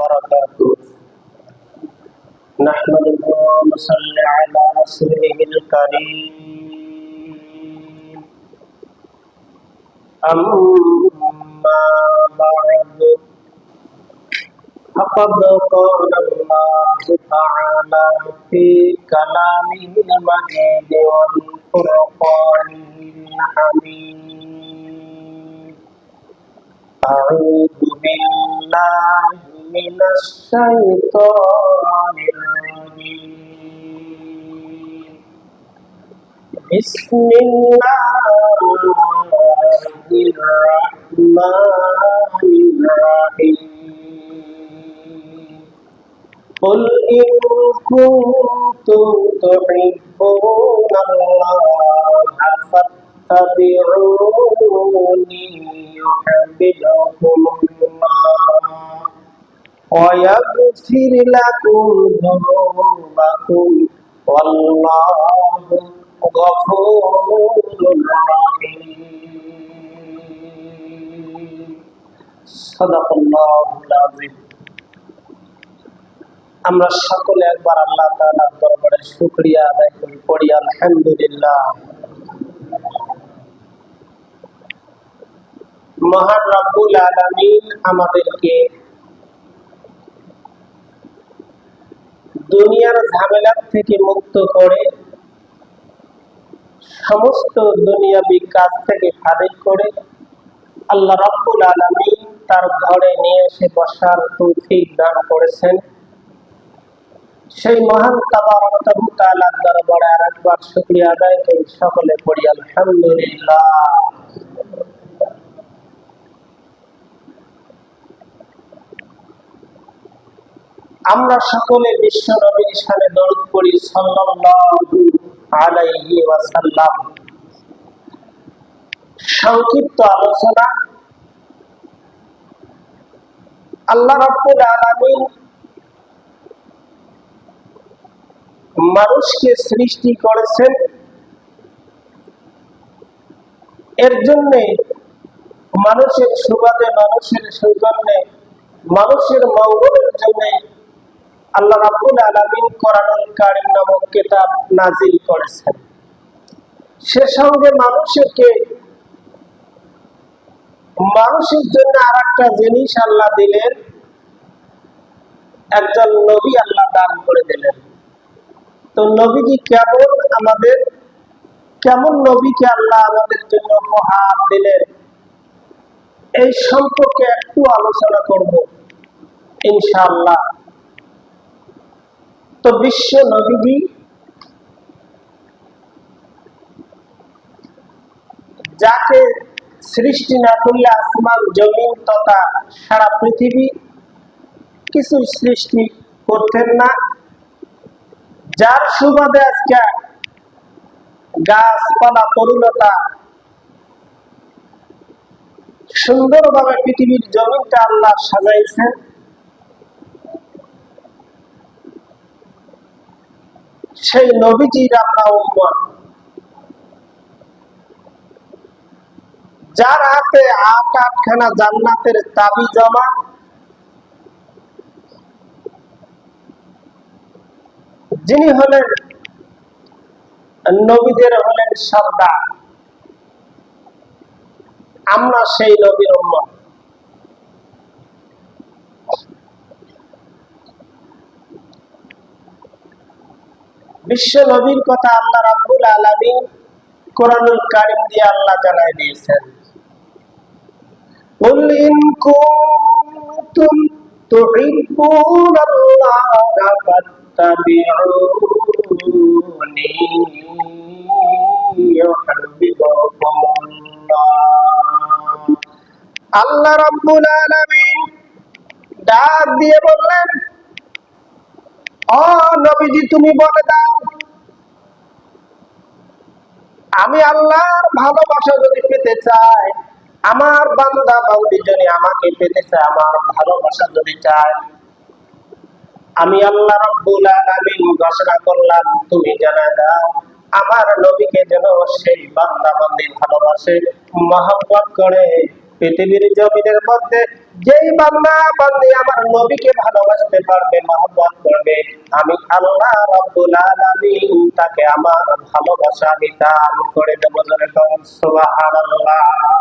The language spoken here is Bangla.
وبركاته نحمده ونصلي على رسوله الكريم أما بعد فقد قال الله تعالى في كلامه المجيد والفرقان الحميد أعوذ بالله من الشيطان الرجيم بسم الله الرحمن الرحيم قل إن كنتم تحبون الله فاتبعوني يحببكم الله ويغفر لكم ذنوبكم والله غفور رحيم صدق الله العظيم। আমরা সকলে একবার আল্লাহ তাআলার দরবারে শুকরিয়া আদায় করি, পড়ি আলহামদুলিল্লাহ। মহান রব্বুল আলামিন আমাদেরকে দুনিয়ার ঝামেলা থেকে মুক্ত করে সমস্ত দুনিয়াবি কাজ থেকে ফারিগ করে আল্লাহ রব্বুল আলামিন তার ঘরে নিয়ে এসে বসার তৌফিক দান করেছেন। সেই মহান তাবারক ওয়া তাআলার দরবারে আরেকবার শুকরিয়া আদায় করি, সকলে পড়ি আলহামদুলিল্লাহ। আমরা সকলে বিশ্ব নবীর শানে দরুদ পড়ি সাল্লাল্লাহু আলাইহি ওয়াসাল্লাম। সংক্ষিপ্ত আলোচনা। আল্লাহ রাব্বুল আলামিন মানুষকে সৃষ্টি করেছেন, এর জন্য মানুষের সুবাদে, মানুষের সৌজন্যে, মানুষের মঙ্গলের জন্য আল্লাহ রাব্বুল আলামিন কোরআনুল কারীম নামক কিতাব নাজিল করেছেন। সে সঙ্গে মানুষের জন্য আরেকটা জিনিস আল্লাহ দিলেন, একজন নবী আল্লাহ দান করে দিলেন। তো নবীজি কেমন নবীকে আল্লাহ আমাদের জন্য উপহার দিলেন, এই সম্পর্কে একটু আলোচনা করব ইনশাআল্লাহ। তো বিশ্ব নবীজি যাকে সৃষ্টি না করলে আসমান জমিন তথা সারা পৃথিবী কিছু সৃষ্টি করতেন না, যার সুবাদে আজকে গাছপালা তরুলতা সুন্দরভাবে পৃথিবীর জমিনটা আল্লাহ সাজাইছেন, সেই নবীজির আমরা উম্মত, যার হাতে আটখানা জান্নাতের চাবি জমা, যিনি হলেন নবীদের হলেন সর্দার, আমরা সেই নবীর উম্মত। বিশ্ব নবীর কথা আল্লাহ রাব্বুল আলামিন কোরআনুল কারীম দিয়ে আল্লাহ জানাই দিয়েছেন। কুল ইন কুনতুম তুহিব্বুনাল্লাহা ফাত্তাবিউনি ইউহিব্বুকুমুল্লাহ। আল্লাহ রাব্বুল আলামিন ডাক দিয়ে বললেন, ও নবীজি তুমি বলে দাও, আমি আল্লাহর ভালোবাসা যদি পেতে চাই, আমার বান্দা বান্দি যদি আমাকে পেতে চায়, আমার ভালোবাসা যদি চায়, আমি আল্লাহ রাব্বুল আলামিন ঘোষণা করলাম তুমি জানায় দাও আমার নবীকে যেন সেই বান্দা বান্দি ভালোবাসে, মহব্বত করে, পৃথিবীর জমিনের মধ্যে যেই বান্দা বান্দি আমার নবীকে ভালোবাসতে পারবে, মহব্বত করবে, আমি আল্লাহ রাব্বুল আলামিন তাকে আমার ভালোবাসা আমি দান করে দেব। সুবহানাল্লাহ।